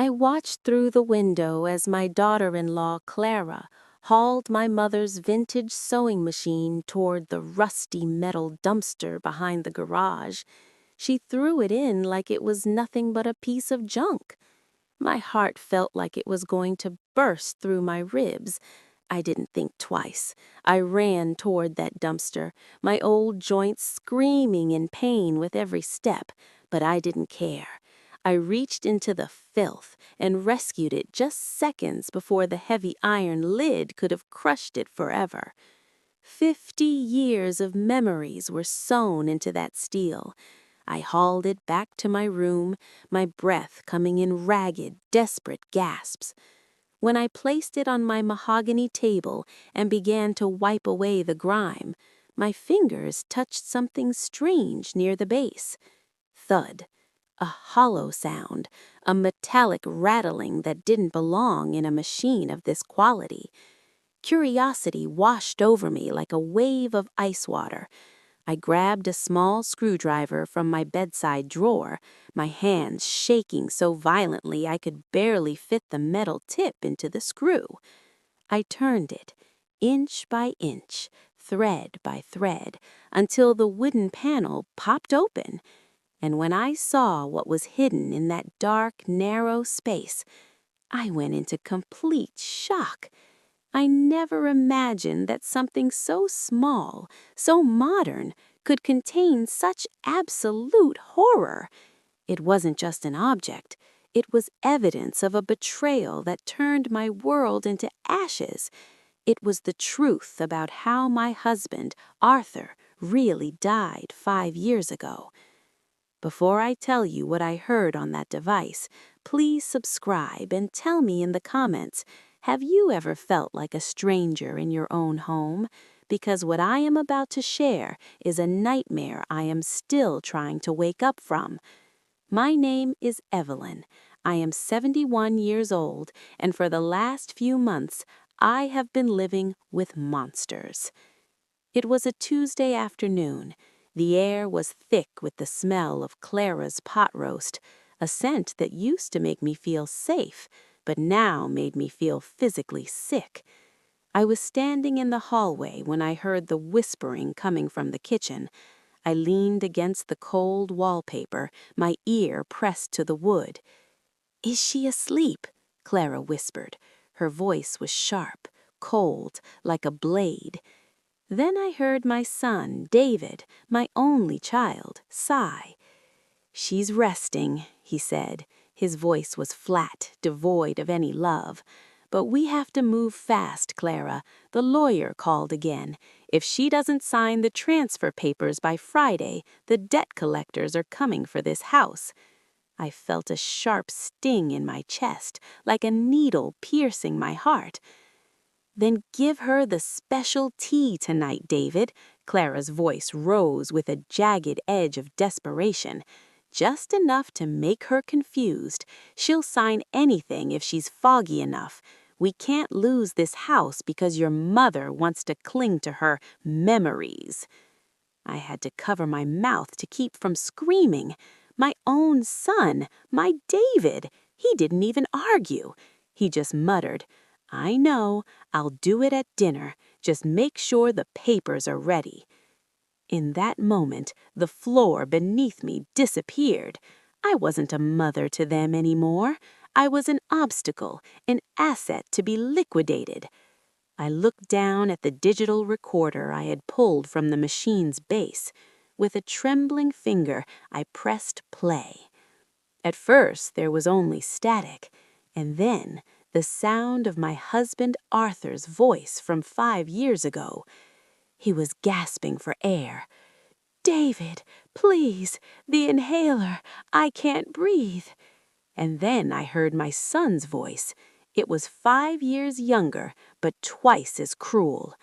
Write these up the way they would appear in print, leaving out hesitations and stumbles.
I watched through the window as my daughter-in-law, Clara, hauled my mother's vintage sewing machine toward the rusty metal dumpster behind the garage. She threw it in like it was nothing but a piece of junk. My heart felt like it was going to burst through my ribs. I didn't think twice. I ran toward that dumpster, my old joints screaming in pain with every step, but I didn't care. I reached into the filth and rescued it just seconds before the heavy iron lid could have crushed it forever. 50 years of memories were sewn into that steel. I hauled it back to my room, my breath coming in ragged, desperate gasps. When I placed it on my mahogany table and began to wipe away the grime, my fingers touched something strange near the base. Thud. A hollow sound, a metallic rattling that didn't belong in a machine of this quality. Curiosity washed over me like a wave of ice water. I grabbed a small screwdriver from my bedside drawer, my hands shaking so violently I could barely fit the metal tip into the screw. I turned it, inch by inch, thread by thread, until the wooden panel popped open. And when I saw what was hidden in that dark, narrow space, I went into complete shock. I never imagined that something so small, so modern, could contain such absolute horror. It wasn't just an object. It was evidence of a betrayal that turned my world into ashes. It was the truth about how my husband, Arthur, really died 5 years ago. Before I tell you what I heard on that device, please subscribe and tell me in the comments, have you ever felt like a stranger in your own home? Because what I am about to share is a nightmare I am still trying to wake up from. My name is Evelyn. I am 71 years old, and for the last few months, I have been living with monsters. It was a Tuesday afternoon. The air was thick with the smell of Clara's pot roast, a scent that used to make me feel safe, but now made me feel physically sick. I was standing in the hallway when I heard the whispering coming from the kitchen. I leaned against the cold wallpaper, my ear pressed to the wood. "Is she asleep?" Clara whispered. Her voice was sharp, cold, like a blade. Then I heard my son, David, my only child, sigh. "She's resting," he said. His voice was flat, devoid of any love. "But we have to move fast, Clara. The lawyer called again. If she doesn't sign the transfer papers by Friday, the debt collectors are coming for this house." I felt a sharp sting in my chest, like a needle piercing my heart. "Then give her the special tea tonight, David." Clara's voice rose with a jagged edge of desperation. "Just enough to make her confused. She'll sign anything if she's foggy enough. We can't lose this house because your mother wants to cling to her memories." I had to cover my mouth to keep from screaming. My own son, my David, he didn't even argue. He just muttered, "I know, I'll do it at dinner. Just make sure the papers are ready." In that moment, the floor beneath me disappeared. I wasn't a mother to them anymore. I was an obstacle, an asset to be liquidated. I looked down at the digital recorder I had pulled from the machine's base. With a trembling finger, I pressed play. At first, there was only static, and then the sound of my husband Arthur's voice from 5 years ago. He was gasping for air. "David, please, the inhaler, I can't breathe." And then I heard my son's voice. It was 5 years younger, but twice as cruel.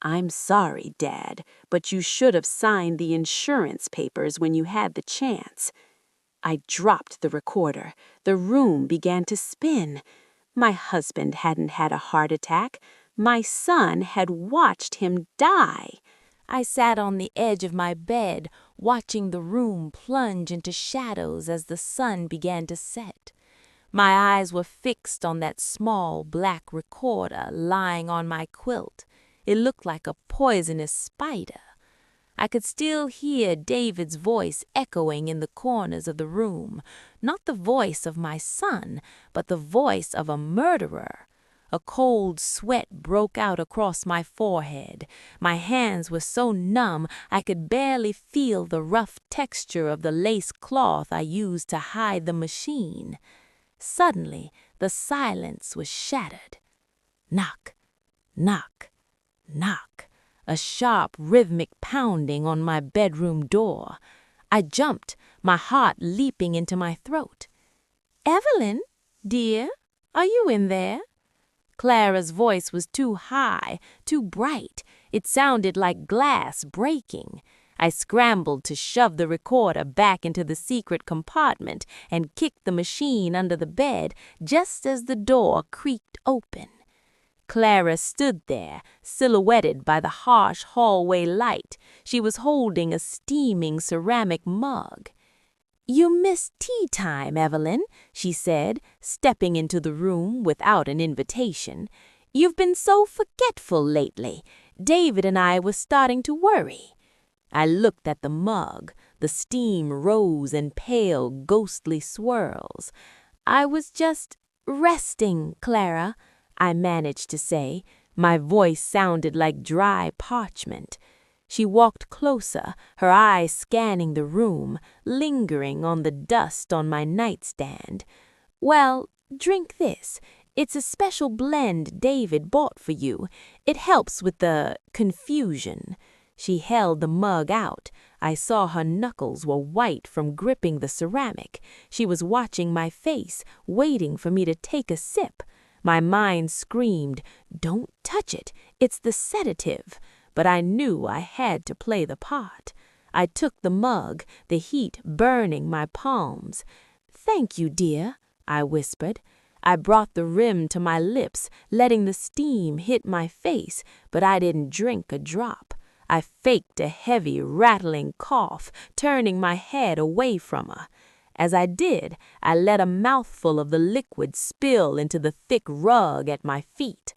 "I'm sorry, Dad, but you should have signed the insurance papers when you had the chance." I dropped the recorder. The room began to spin. My husband hadn't had a heart attack. My son had watched him die. I sat on the edge of my bed, watching the room plunge into shadows as the sun began to set. My eyes were fixed on that small black recorder lying on my quilt. It looked like a poisonous spider. I could still hear David's voice echoing in the corners of the room, not the voice of my son, but the voice of a murderer. A cold sweat broke out across my forehead. My hands were so numb I could barely feel the rough texture of the lace cloth I used to hide the machine. Suddenly, the silence was shattered. Knock, knock, knock. A sharp, rhythmic pounding on my bedroom door. I jumped, my heart leaping into my throat. "Evelyn, dear, are you in there?" Clara's voice was too high, too bright. It sounded like glass breaking. I scrambled to shove the recorder back into the secret compartment and kicked the machine under the bed just as the door creaked open. Clara stood there, silhouetted by the harsh hallway light. She was holding a steaming ceramic mug. "You missed tea time, Evelyn," she said, stepping into the room without an invitation. "You've been so forgetful lately. David and I were starting to worry." I looked at the mug. The steam rose in pale, ghostly swirls. "I was just resting, Clara," I managed to say. My voice sounded like dry parchment. She walked closer, her eyes scanning the room, lingering on the dust on my nightstand. "Well, drink this. It's a special blend David bought for you. It helps with the confusion." She held the mug out. I saw her knuckles were white from gripping the ceramic. She was watching my face, waiting for me to take a sip. My mind screamed, "Don't touch it. It's the sedative." But I knew I had to play the part. I took the mug, the heat burning my palms. "Thank you, dear," I whispered. I brought the rim to my lips, letting the steam hit my face, but I didn't drink a drop. I faked a heavy, rattling cough, turning my head away from her. As I did, I let a mouthful of the liquid spill into the thick rug at my feet.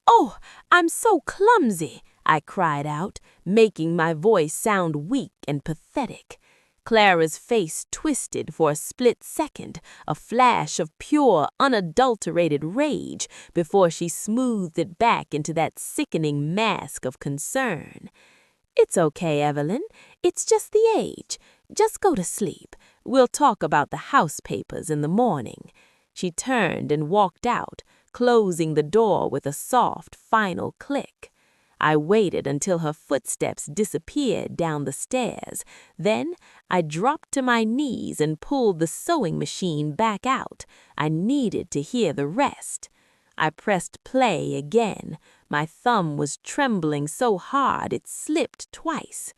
"Oh, I'm so clumsy," I cried out, making my voice sound weak and pathetic. Clara's face twisted for a split second, a flash of pure, unadulterated rage, before she smoothed it back into that sickening mask of concern. "It's okay, Evelyn. It's just the age. Just go to sleep. We'll talk about the house papers in the morning." She turned and walked out, closing the door with a soft, final click. I waited until her footsteps disappeared down the stairs. Then I dropped to my knees and pulled the sewing machine back out. I needed to hear the rest. I pressed play again. My thumb was trembling so hard it slipped twice.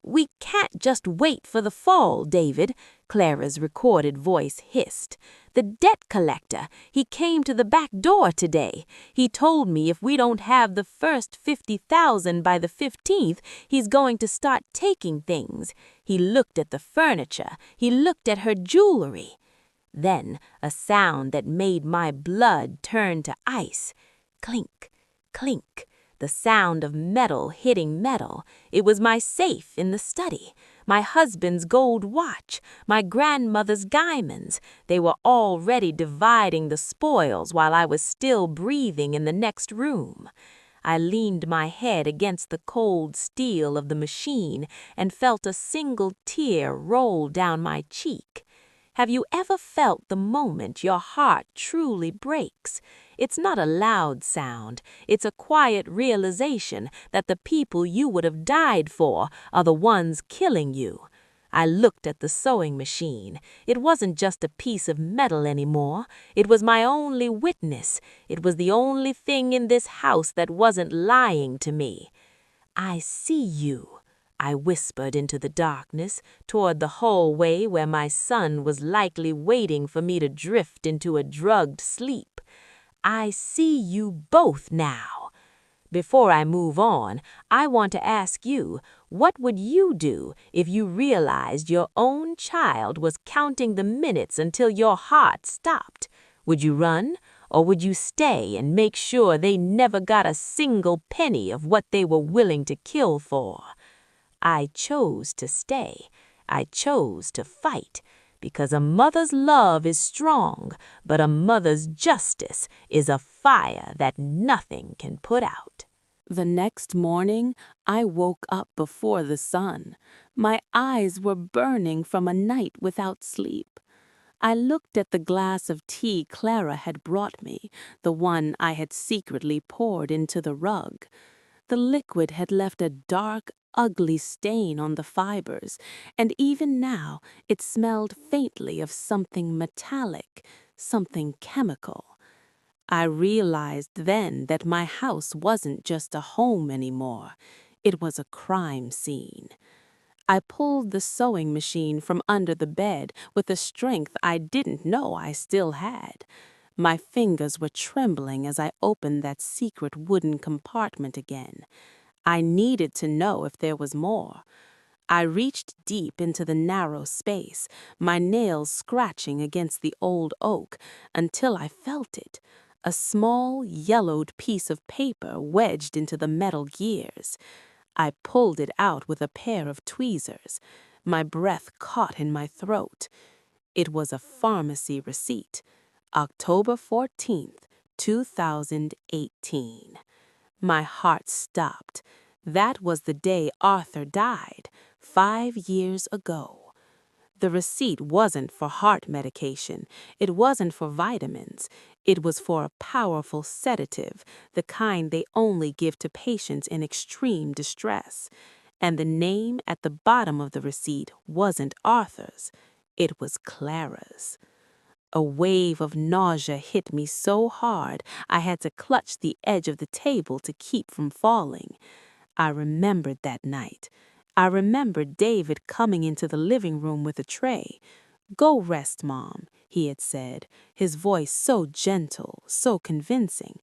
"We can't just wait for the fall, David," Clara's recorded voice hissed. "The debt collector, he came to the back door today. He told me if we don't have the first 50,000 by the 15th, he's going to start taking things. He looked at the furniture. He looked at her jewelry." Then a sound that made my blood turn to ice. Clink, clink. The sound of metal hitting metal. It was my safe in the study, my husband's gold watch, my grandmother's diamonds. They were already dividing the spoils while I was still breathing in the next room. I leaned my head against the cold steel of the machine and felt a single tear roll down my cheek. Have you ever felt the moment your heart truly breaks? It's not a loud sound. It's a quiet realization that the people you would have died for are the ones killing you. I looked at the sewing machine. It wasn't just a piece of metal anymore. It was my only witness. It was the only thing in this house that wasn't lying to me. "I see you," I whispered into the darkness, toward the hallway where my son was likely waiting for me to drift into a drugged sleep. "I see you both now." Before I move on, I want to ask you, what would you do if you realized your own child was counting the minutes until your heart stopped? Would you run, or would you stay and make sure they never got a single penny of what they were willing to kill for? I chose to stay. I chose to fight, because a mother's love is strong, but a mother's justice is a fire that nothing can put out. The next morning, I woke up before the sun. My eyes were burning from a night without sleep. I looked at the glass of tea Clara had brought me, the one I had secretly poured into the rug. The liquid had left a dark, ugly stain on the fibers, and even now it smelled faintly of something metallic, something chemical. I realized then that my house wasn't just a home anymore. It was a crime scene. I pulled the sewing machine from under the bed with a strength I didn't know I still had. My fingers were trembling as I opened that secret wooden compartment again. I needed to know if there was more. I reached deep into the narrow space, my nails scratching against the old oak, until I felt it, a small, yellowed piece of paper wedged into the metal gears. I pulled it out with a pair of tweezers. My breath caught in my throat. It was a pharmacy receipt. October 14th, 2018. My heart stopped. That was the day Arthur died, 5 years ago. The receipt wasn't for heart medication. It wasn't for vitamins. It was for a powerful sedative, the kind they only give to patients in extreme distress. And the name at the bottom of the receipt wasn't Arthur's. It was Clara's. A wave of nausea hit me so hard I had to clutch the edge of the table to keep from falling. I remembered that night. I remembered David coming into the living room with a tray. "Go rest, Mom," he had said, his voice so gentle, so convincing.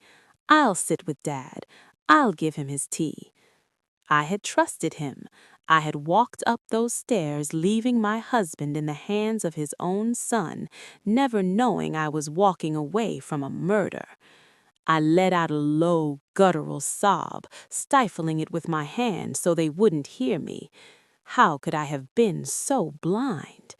"I'll sit with Dad. I'll give him his tea." I had trusted him. I had walked up those stairs, leaving my husband in the hands of his own son, never knowing I was walking away from a murder. I let out a low, guttural sob, stifling it with my hand so they wouldn't hear me. How could I have been so blind?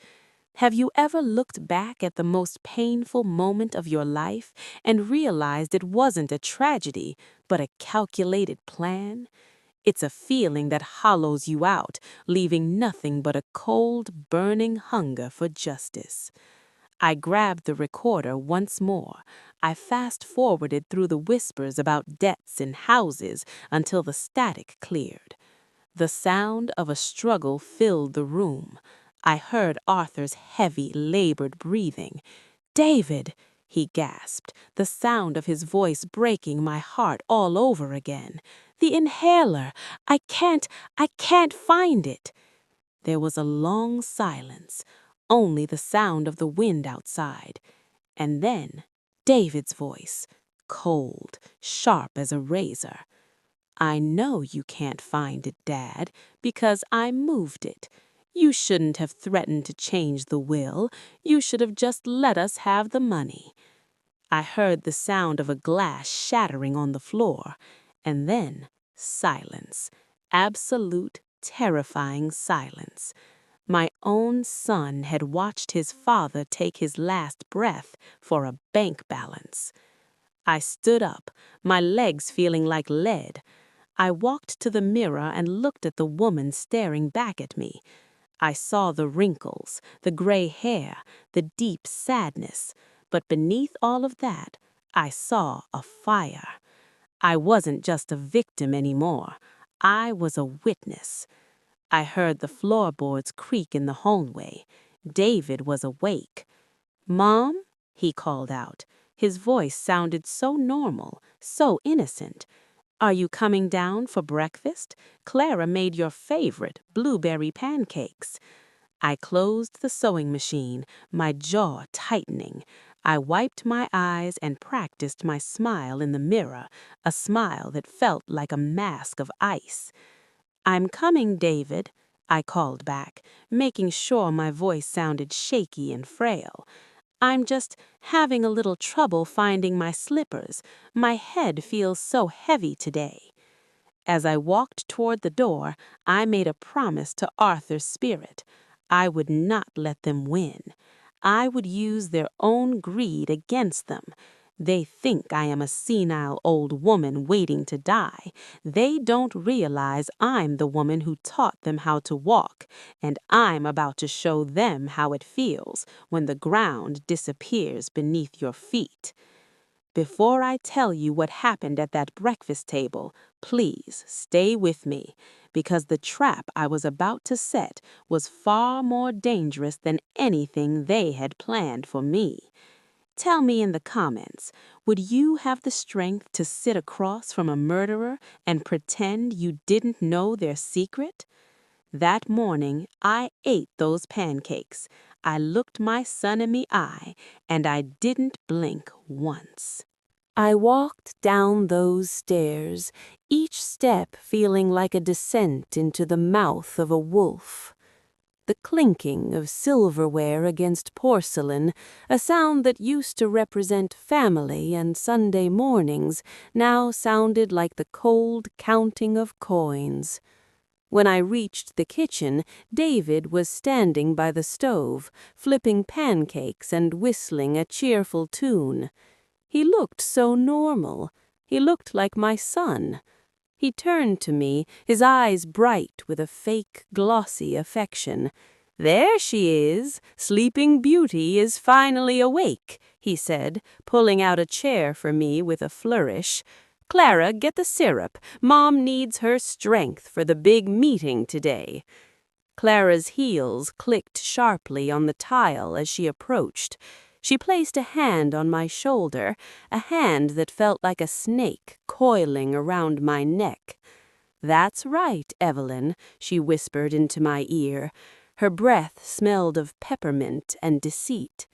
Have you ever looked back at the most painful moment of your life and realized it wasn't a tragedy, but a calculated plan? It's a feeling that hollows you out, leaving nothing but a cold, burning hunger for justice. I grabbed the recorder once more. I fast-forwarded through the whispers about debts and houses until the static cleared. The sound of a struggle filled the room. I heard Arthur's heavy, labored breathing. "David!" he gasped, the sound of his voice breaking my heart all over again. "The inhaler! I can't find it!" There was a long silence, only the sound of the wind outside. And then David's voice, cold, sharp as a razor. "I know you can't find it, Dad, because I moved it. You shouldn't have threatened to change the will. You should have just let us have the money." I heard the sound of a glass shattering on the floor, and then silence, absolute, terrifying silence. My own son had watched his father take his last breath for a bank balance. I stood up, my legs feeling like lead. I walked to the mirror and looked at the woman staring back at me. I saw the wrinkles, the gray hair, the deep sadness, but beneath all of that, I saw a fire. I wasn't just a victim anymore. I was a witness. I heard the floorboards creak in the hallway. David was awake. "Mom?" he called out. His voice sounded so normal, so innocent. "Are you coming down for breakfast? Clara made your favorite, blueberry pancakes." I closed the sewing machine, my jaw tightening. I wiped my eyes and practiced my smile in the mirror, a smile that felt like a mask of ice. "I'm coming, David," I called back, making sure my voice sounded shaky and frail. I'm just having a little trouble finding my slippers. My head feels so heavy today." As I walked toward the door, I made a promise to Arthur's spirit. I would not let them win. I would use their own greed against them. They think I am a senile old woman waiting to die. They don't realize I'm the woman who taught them how to walk, and I'm about to show them how it feels when the ground disappears beneath your feet. Before I tell you what happened at that breakfast table, please stay with me, because the trap I was about to set was far more dangerous than anything they had planned for me. Tell me in the comments, would you have the strength to sit across from a murderer and pretend you didn't know their secret? That morning, I ate those pancakes. I looked my son in the eye, and I didn't blink once. I walked down those stairs, each step feeling like a descent into the mouth of a wolf. The clinking of silverware against porcelain, a sound that used to represent family and Sunday mornings, now sounded like the cold counting of coins. When I reached the kitchen, David was standing by the stove, flipping pancakes and whistling a cheerful tune. He looked so normal. He looked like my son. He turned to me, his eyes bright with a fake, glossy affection. "There she is. Sleeping Beauty is finally awake," he said, pulling out a chair for me with a flourish. "Clara, get the syrup. Mom needs her strength for the big meeting today." Clara's heels clicked sharply on the tile as she approached. She placed a hand on my shoulder, a hand that felt like a snake coiling around my neck. "That's right, Evelyn," she whispered into my ear. Her breath smelled of peppermint and deceit.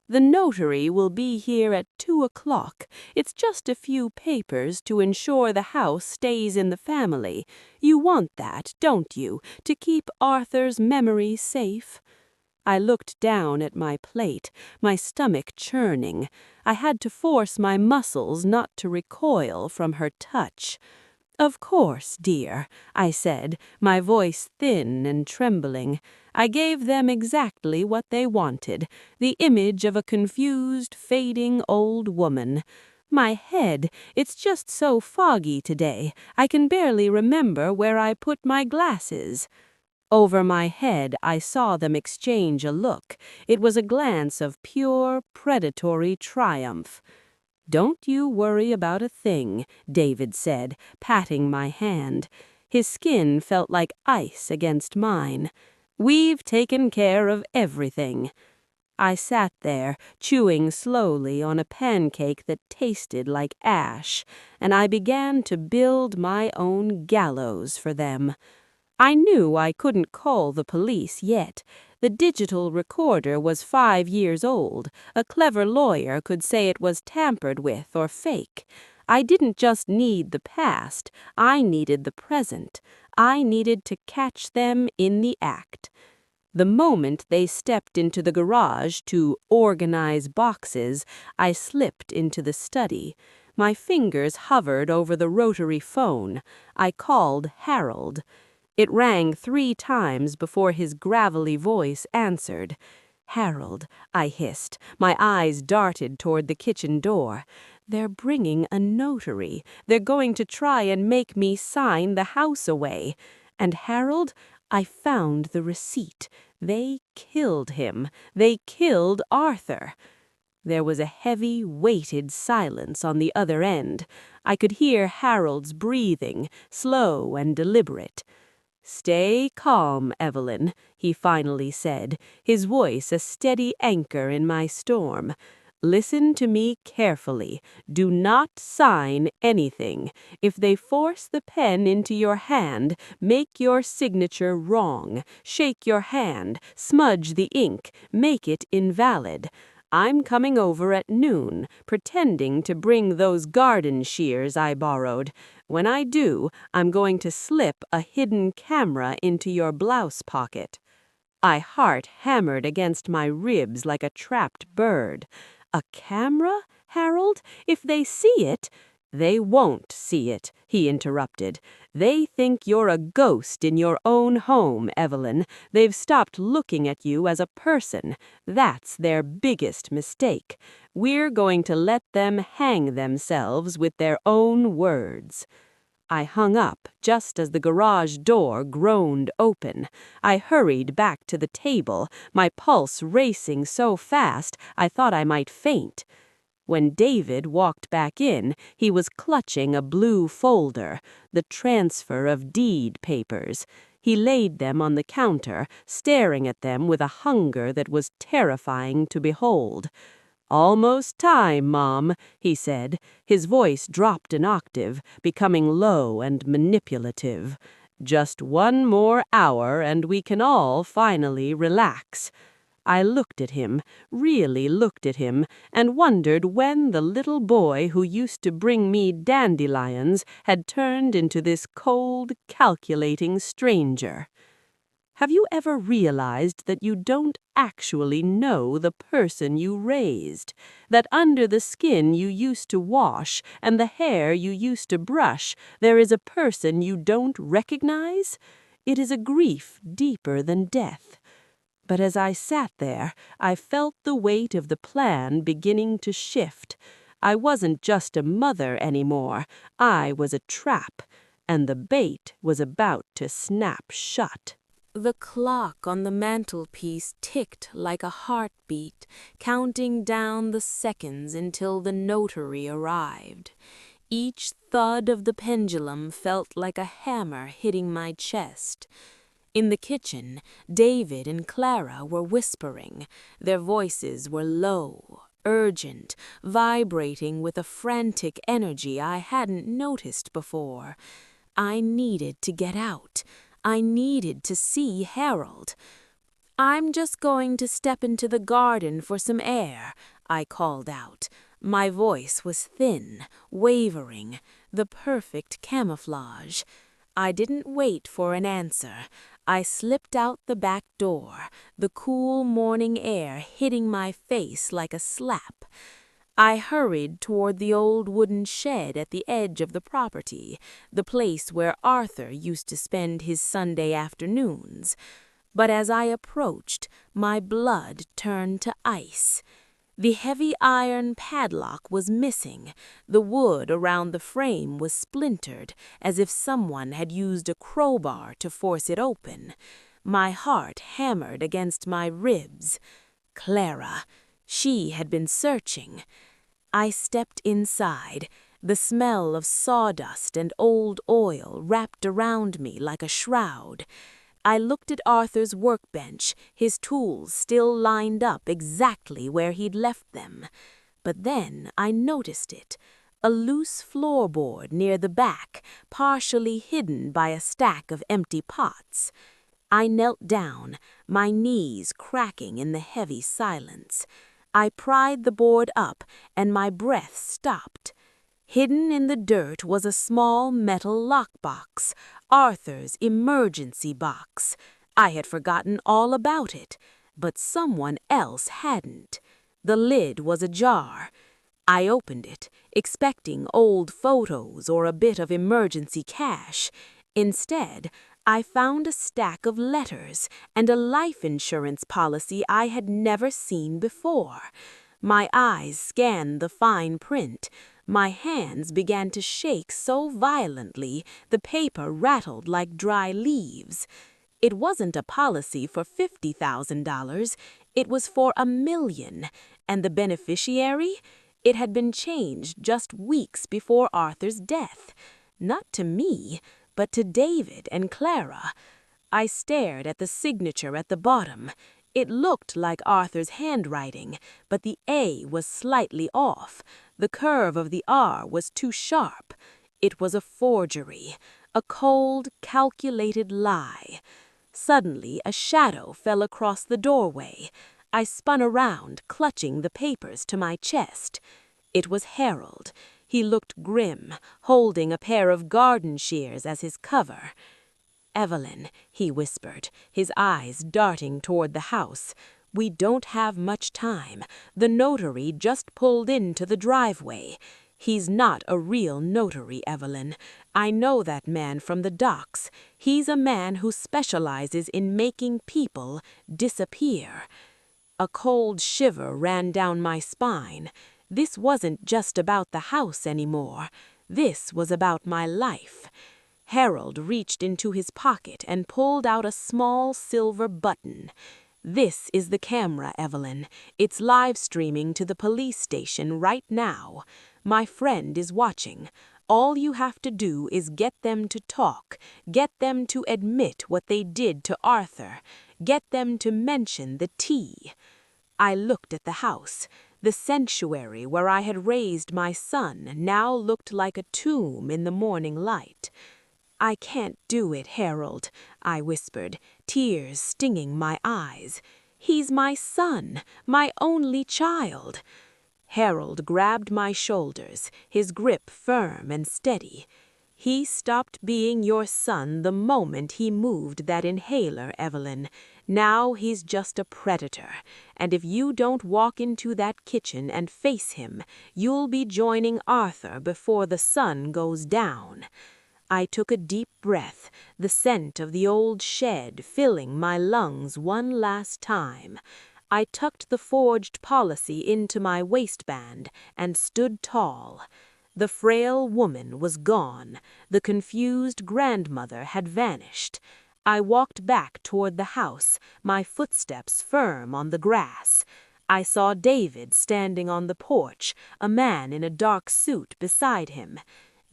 "The notary will be here at 2:00. It's just a few papers to ensure the house stays in the family. You want that, don't you, to keep Arthur's memory safe?" I looked down at my plate, my stomach churning. I had to force my muscles not to recoil from her touch. "Of course, dear," I said, my voice thin and trembling. I gave them exactly what they wanted, the image of a confused, fading old woman. "My head, it's just so foggy today. I can barely remember where I put my glasses." Over my head, I saw them exchange a look. It was a glance of pure, predatory triumph. "Don't you worry about a thing," David said, patting my hand. His skin felt like ice against mine. "We've taken care of everything." I sat there, chewing slowly on a pancake that tasted like ash, and I began to build my own gallows for them. I knew I couldn't call the police yet. The digital recorder was 5 years old. A clever lawyer could say it was tampered with or fake. I didn't just need the past. I needed the present. I needed to catch them in the act. The moment they stepped into the garage to organize boxes, I slipped into the study. My fingers hovered over the rotary phone. I called Harold. It rang 3 times before his gravelly voice answered. "Harold," I hissed. My eyes darted toward the kitchen door. "They're bringing a notary. They're going to try and make me sign the house away. And Harold, I found the receipt. They killed him. They killed Arthur." There was a heavy, weighted silence on the other end. I could hear Harold's breathing, slow and deliberate. "Stay calm, Evelyn," he finally said, his voice a steady anchor in my storm. "Listen to me carefully. Do not sign anything. If they force the pen into your hand, make your signature wrong. Shake your hand, smudge the ink, make it invalid. I'm coming over at noon, pretending to bring those garden shears I borrowed. When I do, I'm going to slip a hidden camera into your blouse pocket." My heart hammered against my ribs like a trapped bird. A camera, Harold? If they see it— They won't see it, he interrupted. They think you're a ghost in your own home, Evelyn. They've stopped looking at you as a person. That's their biggest mistake. We're going to let them hang themselves with their own words. I hung up just as the garage door groaned open. I hurried back to the table, my pulse racing so fast I thought I might faint. When David walked back in, he was clutching a blue folder, the transfer of deed papers. He laid them on the counter, staring at them with a hunger that was terrifying to behold. "Almost time, Mom," he said. His voice dropped an octave, becoming low and manipulative. "Just one more hour and we can all finally relax." I looked at him, really looked at him, and wondered when the little boy who used to bring me dandelions had turned into this cold, calculating stranger. Have you ever realized that you don't actually know the person you raised? That under the skin you used to wash and the hair you used to brush, there is a person you don't recognize? It is a grief deeper than death. But as I sat there, I felt the weight of the plan beginning to shift. I wasn't just a mother anymore. I was a trap, and the bait was about to snap shut. The clock on the mantelpiece ticked like a heartbeat, counting down the seconds until the notary arrived. Each thud of the pendulum felt like a hammer hitting my chest. In the kitchen, David and Clara were whispering. Their voices were low, urgent, vibrating with a frantic energy I hadn't noticed before. I needed to get out. I needed to see Harold. "I'm just going to step into the garden for some air," I called out. My voice was thin, wavering, the perfect camouflage. I didn't wait for an answer. I slipped out the back door, the cool morning air hitting my face like a slap. I hurried toward the old wooden shed at the edge of the property, the place where Arthur used to spend his Sunday afternoons. But as I approached, my blood turned to ice. The heavy iron padlock was missing. The wood around the frame was splintered, as if someone had used a crowbar to force it open. My heart hammered against my ribs. Clara. She had been searching. I stepped inside. The smell of sawdust and old oil wrapped around me like a shroud. I looked at Arthur's workbench, his tools still lined up exactly where he'd left them. But then I noticed it, a loose floorboard near the back, partially hidden by a stack of empty pots. I knelt down, my knees cracking in the heavy silence. I pried the board up, and my breath stopped. Hidden in the dirt was a small metal lockbox, Arthur's emergency box. I had forgotten all about it, but someone else hadn't. The lid was ajar. I opened it, expecting old photos or a bit of emergency cash. Instead, I found a stack of letters and a life insurance policy I had never seen before. My eyes scanned the fine print. My hands began to shake so violently the paper rattled like dry leaves. It wasn't a policy for $50,000. It was for $1 million. And the beneficiary? It had been changed just weeks before Arthur's death. Not to me, but to David and Clara. I stared at the signature at the bottom. It looked like Arthur's handwriting, but the A was slightly off. The curve of the R was too sharp. It was a forgery, a cold, calculated lie. Suddenly, a shadow fell across the doorway. I spun around, clutching the papers to my chest. It was Harold. He looked grim, holding a pair of garden shears as his cover. Evelyn," he whispered, his eyes darting toward the house. "We don't have much time. The notary just pulled into the driveway. He's not a real notary, Evelyn. I know that man from the docks. He's a man who specializes in making people disappear." A cold shiver ran down my spine. This wasn't just about the house anymore. This was about my life. Harold reached into his pocket and pulled out a small silver button. "This is the camera, Evelyn. It's live streaming to the police station right now. My friend is watching. All you have to do is get them to talk, get them to admit what they did to Arthur, get them to mention the T." I looked at the house. The sanctuary where I had raised my son now looked like a tomb in the morning light. "I can't do it, Harold," I whispered, tears stinging my eyes. "He's my son, my only child." Harold grabbed my shoulders, his grip firm and steady. "He stopped being your son the moment he moved that inhaler, Evelyn. Now he's just a predator, and if you don't walk into that kitchen and face him, you'll be joining Arthur before the sun goes down." I took a deep breath, the scent of the old shed filling my lungs one last time. I tucked the forged policy into my waistband and stood tall. The frail woman was gone. The confused grandmother had vanished. I walked back toward the house, my footsteps firm on the grass. I saw David standing on the porch, a man in a dark suit beside him.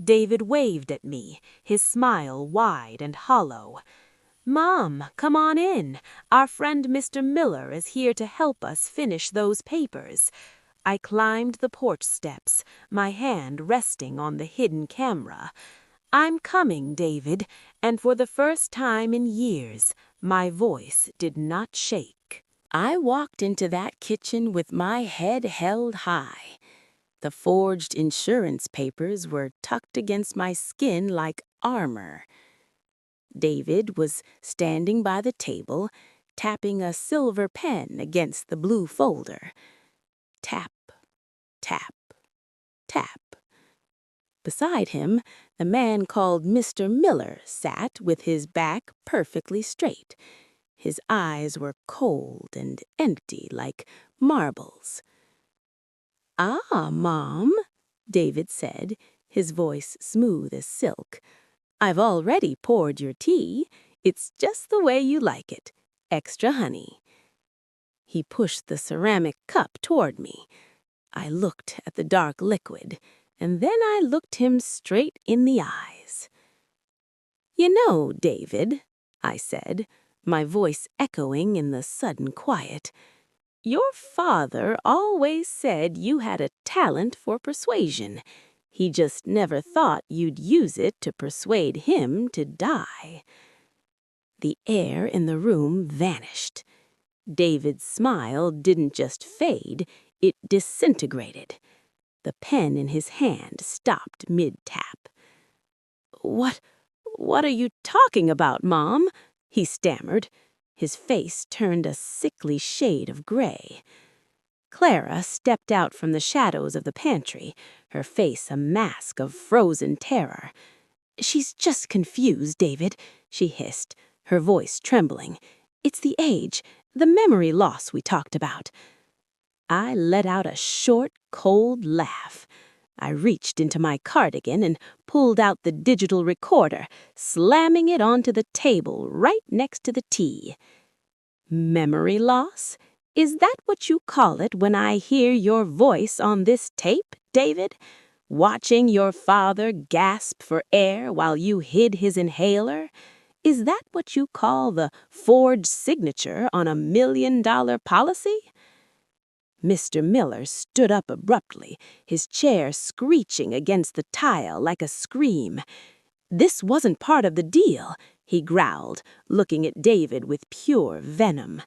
David waved at me, his smile wide and hollow. "Mom, come on in. Our friend Mr. Miller is here to help us finish those papers." I climbed the porch steps, my hand resting on the hidden camera. "I'm coming, David," and for the first time in years, my voice did not shake. I walked into that kitchen with my head held high. The forged insurance papers were tucked against my skin like armor. David was standing by the table, tapping a silver pen against the blue folder. Tap, tap, tap. Beside him, the man called Mr. Miller sat with his back perfectly straight. His eyes were cold and empty like marbles. "Ah, Mom," David said, his voice smooth as silk. "I've already poured your tea. It's just the way you like it. Extra honey." He pushed the ceramic cup toward me. I looked at the dark liquid, and then I looked him straight in the eyes. "You know, David," I said, my voice echoing in the sudden quiet, "your father always said you had a talent for persuasion. He just never thought you'd use it to persuade him to die." The air in the room vanished. David's smile didn't just fade, it disintegrated. The pen in his hand stopped mid-tap. What are you talking about, Mom?" he stammered. His face turned a sickly shade of gray. Clara stepped out from the shadows of the pantry, her face a mask of frozen terror. "She's just confused, David," she hissed, her voice trembling. "It's the age, the memory loss we talked about." I let out a short, cold laugh. I reached into my cardigan and pulled out the digital recorder, slamming it onto the table right next to the tea. "Memory loss? Is that what you call it when I hear your voice on this tape, David? Watching your father gasp for air while you hid his inhaler? Is that what you call the forged signature on a $1 million policy?" Mr. Miller stood up abruptly, his chair screeching against the tile like a scream. "This wasn't part of the deal," he growled, looking at David with pure venom.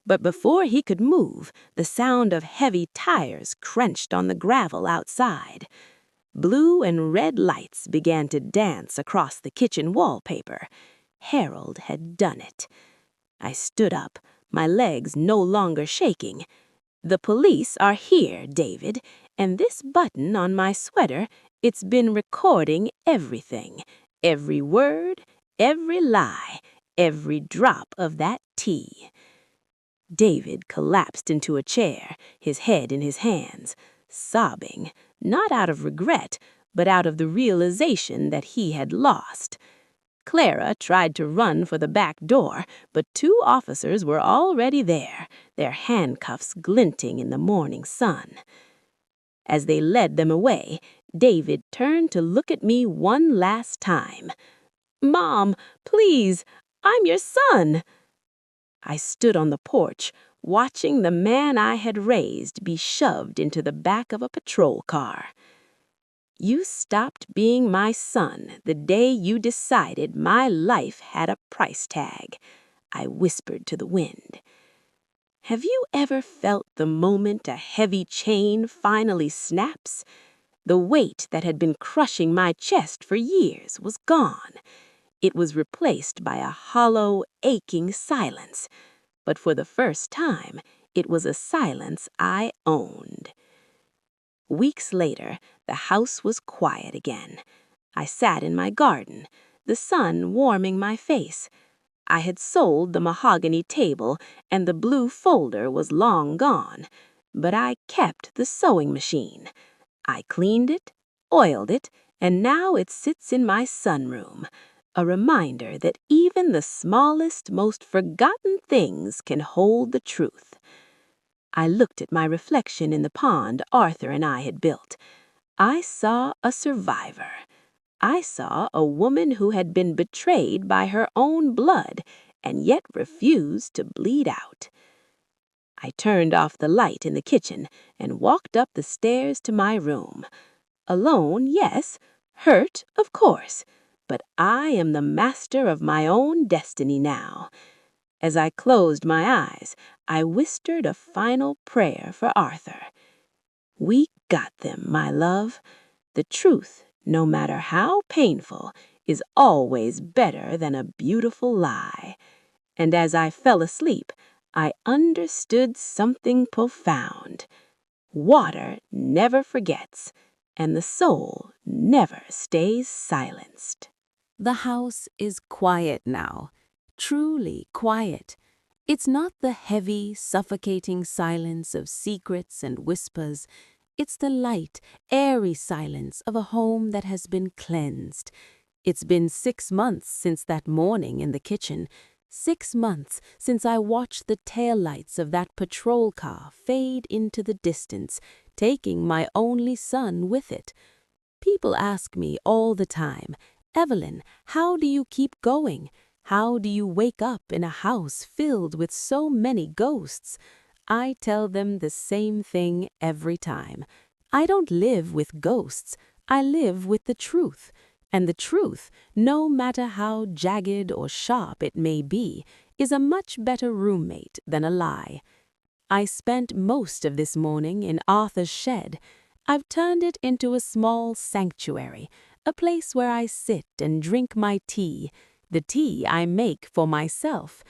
But before he could move, the sound of heavy tires crunched on the gravel outside. Blue and red lights began to dance across the kitchen wallpaper. Harold had done it. I stood up, my legs no longer shaking. "The police are here, David, and this button on my sweater, it's been recording everything. Every word, every lie, every drop of that tea." David collapsed into a chair, his head in his hands, sobbing, not out of regret, but out of the realization that he had lost. Clara tried to run for the back door, but 2 officers were already there, their handcuffs glinting in the morning sun. As they led them away, David turned to look at me one last time. "Mom, please, I'm your son." I stood on the porch, watching the man I had raised be shoved into the back of a patrol car. "You stopped being my son the day you decided my life had a price tag," I whispered to the wind. Have you ever felt the moment a heavy chain finally snaps? The weight that had been crushing my chest for years was gone. It was replaced by a hollow, aching silence. But for the first time, it was a silence I owned. Weeks later, the house was quiet again. I sat in my garden, the sun warming my face. I had sold the mahogany table, and the blue folder was long gone, but I kept the sewing machine. I cleaned it, oiled it, and now it sits in my sunroom, a reminder that even the smallest, most forgotten things can hold the truth. I looked at my reflection in the pond Arthur and I had built. I saw a survivor. I saw a woman who had been betrayed by her own blood and yet refused to bleed out. I turned off the light in the kitchen and walked up the stairs to my room. Alone, yes, hurt, of course, but I am the master of my own destiny now. As I closed my eyes, I whispered a final prayer for Arthur. "We got them, my love. The truth, no matter how painful, is always better than a beautiful lie." And as I fell asleep, I understood something profound. Water never forgets, and the soul never stays silenced. The house is quiet now, truly quiet. It's not the heavy, suffocating silence of secrets and whispers. It's the light, airy silence of a home that has been cleansed. It's been 6 months since that morning in the kitchen, 6 months since I watched the taillights of that patrol car fade into the distance, taking my only son with it. People ask me all the time, "Evelyn, how do you keep going? How do you wake up in a house filled with so many ghosts?" I tell them the same thing every time. I don't live with ghosts. I live with the truth. And the truth, no matter how jagged or sharp it may be, is a much better roommate than a lie. I spent most of this morning in Arthur's shed. I've turned it into a small sanctuary, a place where I sit and drink my tea, the tea I make for myself.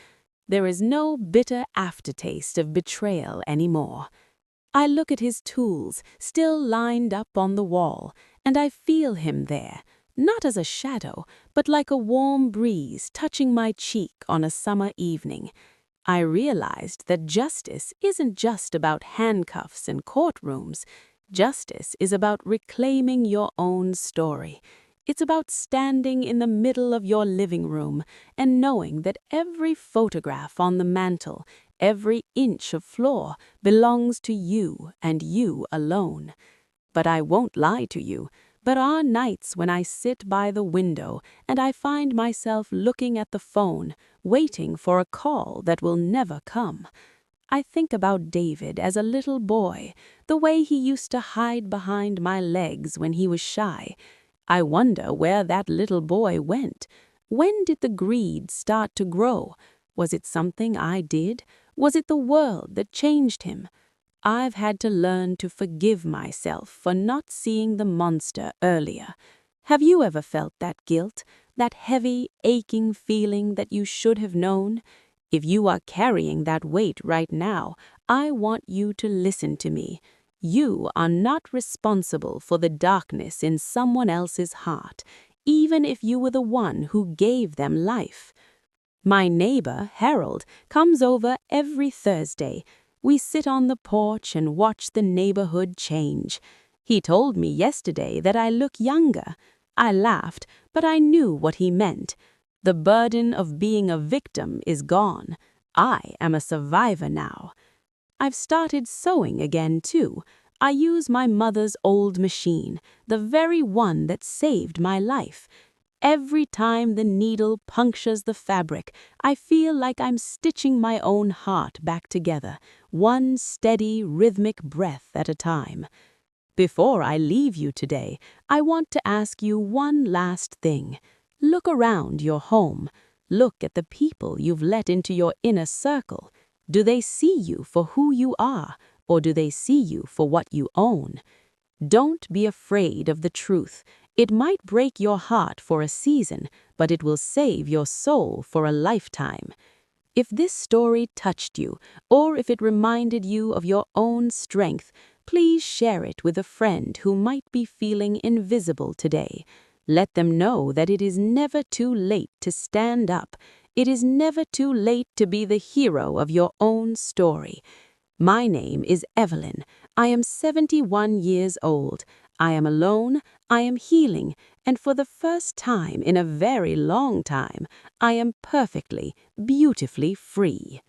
There is no bitter aftertaste of betrayal anymore. I look at his tools, still lined up on the wall, and I feel him there, not as a shadow, but like a warm breeze touching my cheek on a summer evening. I realized that justice isn't just about handcuffs and courtrooms. Justice is about reclaiming your own story. It's about standing in the middle of your living room and knowing that every photograph on the mantel, every inch of floor belongs to you and you alone. But I won't lie to you. There are nights when I sit by the window and I find myself looking at the phone, waiting for a call that will never come. I think about David as a little boy, the way he used to hide behind my legs when he was shy. I wonder where that little boy went. When did the greed start to grow? Was it something I did? Was it the world that changed him? I've had to learn to forgive myself for not seeing the monster earlier. Have you ever felt that guilt, that heavy, aching feeling that you should have known? If you are carrying that weight right now, I want you to listen to me. You are not responsible for the darkness in someone else's heart, even if you were the one who gave them life. My neighbor, Harold, comes over every Thursday. We sit on the porch and watch the neighborhood change. He told me yesterday that I look younger. I laughed, but I knew what he meant. The burden of being a victim is gone. I am a survivor now. I've started sewing again, too. I use my mother's old machine, the very one that saved my life. Every time the needle punctures the fabric, I feel like I'm stitching my own heart back together, one steady, rhythmic breath at a time. Before I leave you today, I want to ask you one last thing. Look around your home. Look at the people you've let into your inner circle. Do they see you for who you are, or do they see you for what you own? Don't be afraid of the truth. It might break your heart for a season, but it will save your soul for a lifetime. If this story touched you, or if it reminded you of your own strength, please share it with a friend who might be feeling invisible today. Let them know that it is never too late to stand up. It is never too late to be the hero of your own story. My name is Evelyn. I am 71 years old. I am alone, I am healing, and for the first time in a very long time, I am perfectly, beautifully free.